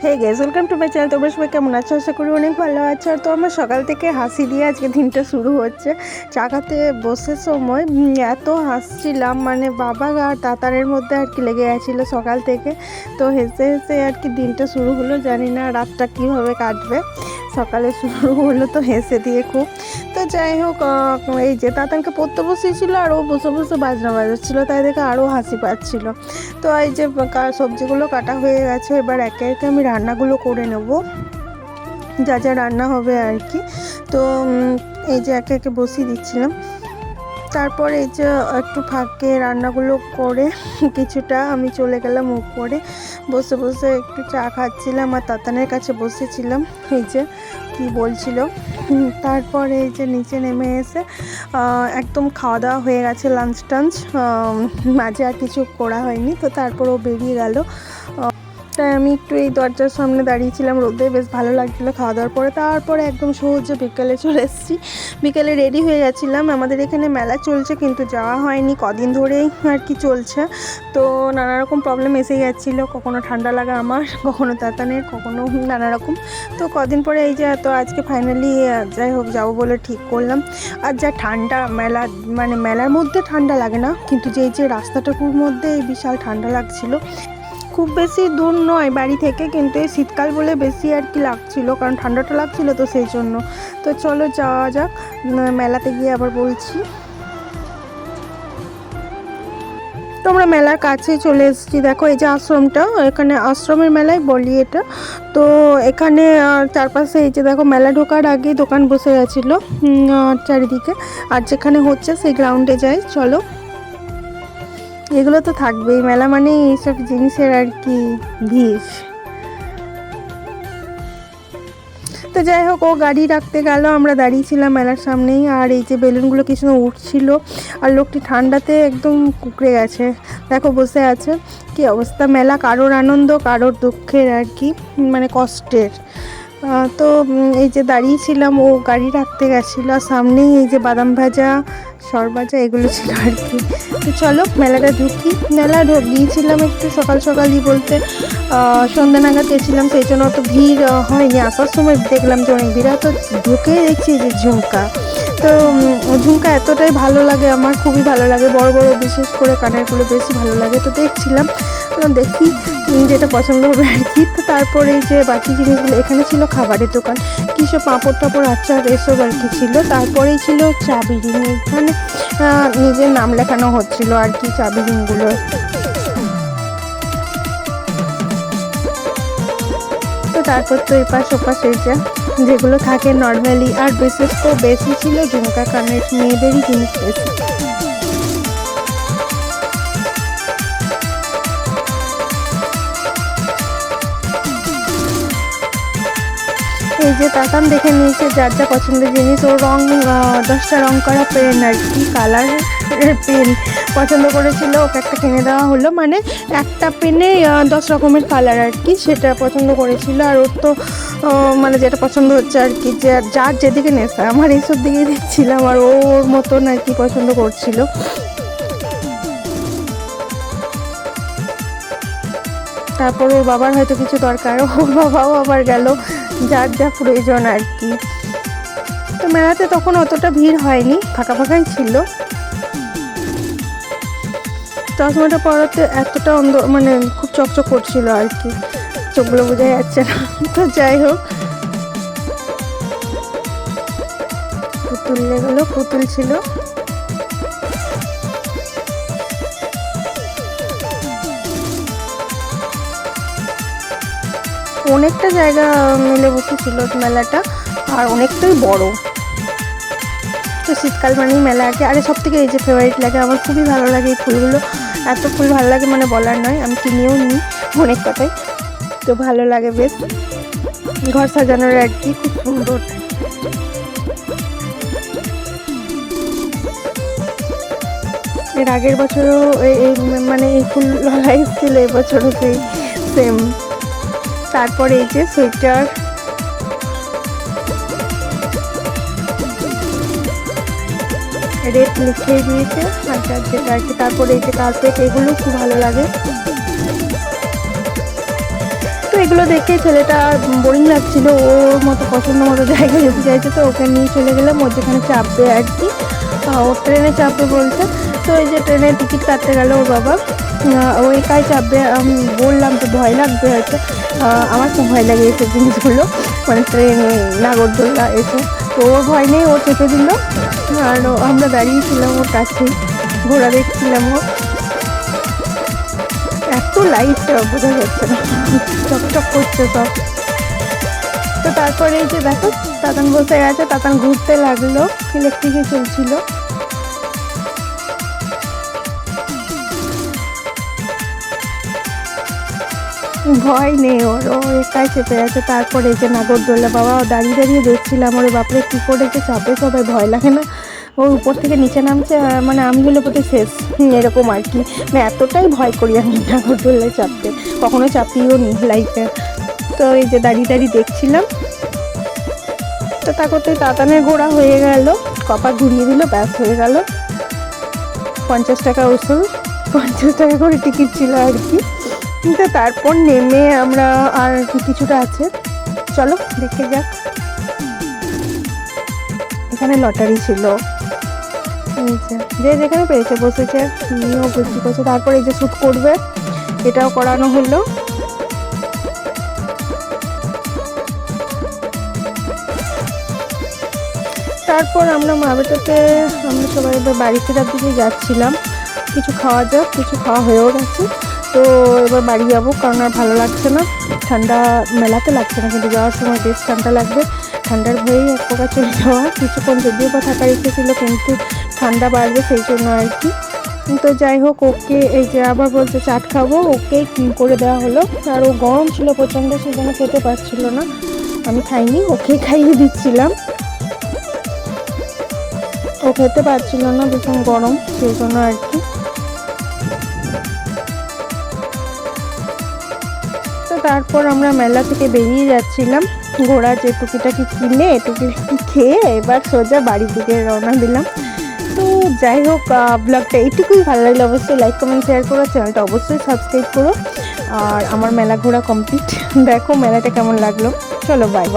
Hey guys, welcome to my channel. তোমরা সবাই কেমন আছো? আশা করি অনেক ভালো আছো। আর তো আমার সকাল থেকে হাসি দিয়ে আজকে দিনটা শুরু হচ্ছে। চা খেতে বসে সময় এত হাসছিলাম, মানে বাবা আর তাতারের মধ্যে আর কি লেগে গেছিলো সকাল থেকে। তো হেসে হেসে আর কি দিনটা শুরু হলো। জানি না রাতটা কীভাবে কাটবে। সকালে শুরু হলো তো হেসে দিয়ে খুব। তো যাই হোক, এই যে তাতানকে পড়তে বসেছিল আর ও বসে বসে বাজনা বাজাচ্ছিলো, তাই দেখে আরও হাসি পাচ্ছিলো। তো এই যে সবজিগুলো কাটা হয়ে গেছে, এবার একে একে আমি রান্নাগুলো করে নেব, যা যা রান্না হবে আর কি। তো এই যে একে একে বসিয়ে দিচ্ছিলাম। তারপর এই যে একটু ফাঁকে রান্নাগুলো করে কিছুটা আমি চলে গেলাম উপরে, বসে বসে একটু চা খাচ্ছিলাম আর তাতানের কাছে বসেছিলাম। এই যে কি বলছিল। তারপর এই যে নিচে নেমে এসে একদম খাওয়া দাওয়া হয়ে গেছে, লাঞ্চ টাঞ্চ মাঝে আর কিছু করা হয়নি। তো তারপর ও বেরিয়ে গেল, তাই আমি একটু এই দরজার সামনে দাঁড়িয়েছিলাম রোদে, বেশ ভালো লাগছিলো খাওয়া দাওয়ার পরে। তারপরে একদম সহজে বিকেলে চলে এসেছি। বিকেলে রেডি হয়ে গেছিলাম, আমাদের এখানে মেলা চলছে কিন্তু যাওয়া হয়নি, কদিন ধরেই আর কি চলছে। তো নানা রকম প্রবলেম এসে যাচ্ছিলো, কখনো ঠান্ডা লাগা আমার, কখনো তাতানের, কখনো নানা রকম। তো কদিন পরে এই যে তো আজকে ফাইনালি যাই হোক যাবো বলে ঠিক করলাম। আর যা ঠান্ডা মেলা, মানে মেলার মধ্যে ঠান্ডা লাগে না, কিন্তু যে রাস্তাটাকুর মধ্যে এই বিশাল ঠান্ডা লাগছিলো। খুব বেশি দূর নয় বাড়ি থেকে, কিন্তু এই শীতকাল বলে বেশি আর কি লাগছিলো, কারণ ঠান্ডাটা লাগছিলো তো সেই জন্য। তো চলো যাওয়া যাক, মেলাতে গিয়ে আবার বলছি। তো আমরা মেলার কাছেই চলে এসেছি। দেখো এই যে আশ্রমটা, এখানে আশ্রমের মেলায় বলি এটা। তো এখানে চারপাশে এই যে দেখো মেলা ঢোকার আগে দোকান বসে গেছিলো চারিদিকে। আর যেখানে হচ্ছে সেই গ্রাউন্ডে যাই চলো। এগুলো তো থাকবেই, মেলা মানে এইসব জিনিসের আর কি ভিড়। তো যাই হোক, ও গাড়ি রাখতে গেল, আমরা দাঁড়িয়েছিলাম মেলার সামনেই। আর এই যে বেলুনগুলো কি সুন্দর উঠছিল, আর লোকটি ঠান্ডাতে একদম কুকড়ে গেছে, দেখো বসে আছে। কি অবস্থা, মেলা কারোর আনন্দ কারোর দুঃখের আর কি, মানে কষ্টের। তো এই যে দাঁড়িয়েছিলাম, ও গাড়ি রাখতে গেছিলো, আর সামনেই এই যে বাদাম ভাজা সরভাজা এগুলো ছিল আর কি। তো চলো মেলাটা ঢুকি। মেলা গিয়েছিলাম একটু সকাল সকালই, বলতে সন্ধ্যা নাগাদ গেছিলাম, সেই জন্য অত ভিড় হয়নি। আসার সময় দেখলাম যে অনেক ভিড়। তো ঢুকে দেখছি যে ঝুমকা। তো ঝুমকা এতটাই ভালো লাগে আমার, খুবই ভালো লাগে, বড় বড় বিশেষ করে কানেরগুলো বেশি ভালো লাগে। তো দেখছিলাম, দেখি যেটা পছন্দ হবে আর কি। তো তারপরে এই যে বাকি জিনিসগুলো, এখানে ছিল খাবারের দোকান, কিসব পাঁপড় টাপড় আচার এসব আর কি ছিল। তারপরেই ছিল চাবি রিং, এখানে নিজের নাম লেখানো হচ্ছিল আর কি চাবি রিংগুলো। তো তারপর তো এপাশ ওপাশ এই যেগুলো থাকে নর্মালি, আর বিশেষ করে বেশি ছিল ঝুমকা কানের, মেয়েদেরই জিনিস বেশি। এই যে তাতান দেখে নিয়েছে যার যা পছন্দের জিনিস। ও রং 10টা রং করা পেন আর কি, কালারের পেন পছন্দ করেছিল, ওকে একটা কিনে দেওয়া হলো। মানে একটা পেনে 10 রকমের কালার আর কি, সেটা পছন্দ করেছিল। আর ওর তো মানে যেটা পছন্দ হচ্ছে আর কি, যে যার যেদিকে নেশা, আমার এইসব দিকে দেখছিলাম, আর ওর মতন আর কি পছন্দ করছিল। তারপর ওর বাবার হয়তো কিছু দরকার, ওর বাবাও আবার গেল, যার যা প্রয়োজন আর কি। তো মেলাতে তখন অতটা ভিড় হয়নি, ফাঁকা ফাঁকাই ছিল। চশমাটা পরাতে এতটা মানে খুব চকচক করছিল আর কি, চোখগুলো বোঝা যাচ্ছে না। তো যাই হোক, পুতুল এগুলো পুতুল ছিল। অনেকটা জায়গা মিলে বসেছিল মেলাটা, আর অনেকটাই বড়। তো শীতকাল মানেই মেলা আর কি। আরে সব থেকে এই যে ফেভারিট লাগে আমার, খুবই ভালো লাগে এই ফুলগুলো, এত ফুল ভালো লাগে মানে বলার নয়। আমি কিনেও নিই অনেক কথাই, তো ভালো লাগে বেশ, ঘর সাজানোর আর কি, খুব সুন্দর। এর আগের বছরও এই মানে এই ফুল এসেছিল, এবছরও সেই সেম। তারপরে এই যে সোয়েটার, রেট লিখে দিয়েছে আচ্ছা যেটা আর কি। তারপরে এই যে কার্পেট, এগুলো খুব ভালো লাগে। তো এগুলো দেখে ছেলেটা বোরিং লাগছিল, ওর মতো পছন্দ মতো জায়গায় যেতে চাইছে, তো ওকে নিয়ে চলে গেলাম ওর যেখানে চাপবে আর কি, ও ট্রেনে চাপবে বলছে। তো এই যে ট্রেনের টিকিট কাটতে গেল ওর বাবা, ও একাই চাপবে। আমি বললাম তো ভয় লাগবে হয়তো, আমার খুব ভয় লাগে এইসব জিনিসগুলো, মানে ট্রেনে নাগরদোল্লা এসে, তো ওর ভয় নেই, ও চেপে দিল। আর আমরা দাঁড়িয়েছিলাম ওর কাছেই, ঘোড়া দেখছিলাম। ও এত লাইট বোঝা যাচ্ছে না, চকচক করছে সব। তো তারপরে এই যে দেখো তাতান বসে গেছে, তাতান ঘুরতে লাগলো, ইলেকট্রিকে চলছিল। ভয় নেই ওর, ও একাই চেপে আছে। তারপরে এই যে নাগরদোল্লা, বাবা দাঁড়িয়ে দাঁড়িয়ে দেখছিলাম, ওরে বাপরে কী করে যে চাপে সবাই, ভয় লাগে না? ওর উপর থেকে নিচে নামছে, মানে আমি হলে বোধ হয় শেষ, এরকম আর কি। মানে এতটাই ভয় করি আমি নাগরদোল্লায় চাপতে, কখনো চাপিও নি লাইফে। তো এই যে দাঁড়িয়ে দাঁড়িয়ে দেখছিলাম। তো তা করতে তাতানের ঘোড়া হয়ে গেল, কপা ঘুরিয়ে দিল, ব্যাস হয়ে গেল। 50 টাকা উসুল, 50 টাকা করে টিকিট ছিল আর কি। তো তারপর নেমে আমরা আর কিছুটা আছে, চলো দেখে যাক। এখানে লটারি ছিল, যে যেখানে পেয়েছে বসেছে, নিয়েও বুদ্ধি করছে। তারপর এই যে শ্যুট করবে, এটাও করানো হলো। তারপর আমরা মা বেটাতে আমরা সবাই এবার বাড়ি ফেরার দিকে যাচ্ছিলাম। কিছু খাওয়া যাক, কিছু খাওয়া হয়েও গেছে। তো এবার বাড়ি যাবো, কারণ আর ভালো লাগছে না, ঠান্ডা মেলাতে লাগছে না, কিন্তু যাওয়ার সময় বেশ ঠান্ডা লাগবে। ঠান্ডার ভয়েই এক প্রকার চলে যাওয়া, কিছুক্ষণ যদিও বা থাকার ইচ্ছে ছিল, কিন্তু ঠান্ডা বাড়বে সেই জন্য আর কি। তো যাই হোক, ওকে এই যে আবার বলছে চাট খাবো, ওকে করে দেওয়া হলো। আর ও গরম ছিল প্রচণ্ড, সেই জন্য খেতে পারছিল না, আমি খাইনি, ওকে খাইয়ে দিচ্ছিলাম। ও খেতে পারছিল না, ভীষণ গরম, সেই জন্য আর কি। তো তারপর আমরা মেলা থেকে বেরিয়ে যাচ্ছিলাম, ঘোড়া যে টুকিটাকি কিনে টুকিটাকি খেয়ে এবার সোজা বাড়ির দিকে রওনা দিলাম। তো যাই হোক, ব্লগটা এইটুকুই। ভালো লাগলে অবশ্যই লাইক কমেন্ট শেয়ার করো, চ্যানেলটা অবশ্যই সাবস্ক্রাইব করো। আর আমার মেলা ঘোরা কমপ্লিট, দেখো মেলাটা কেমন লাগলো। চলো বাই বাই।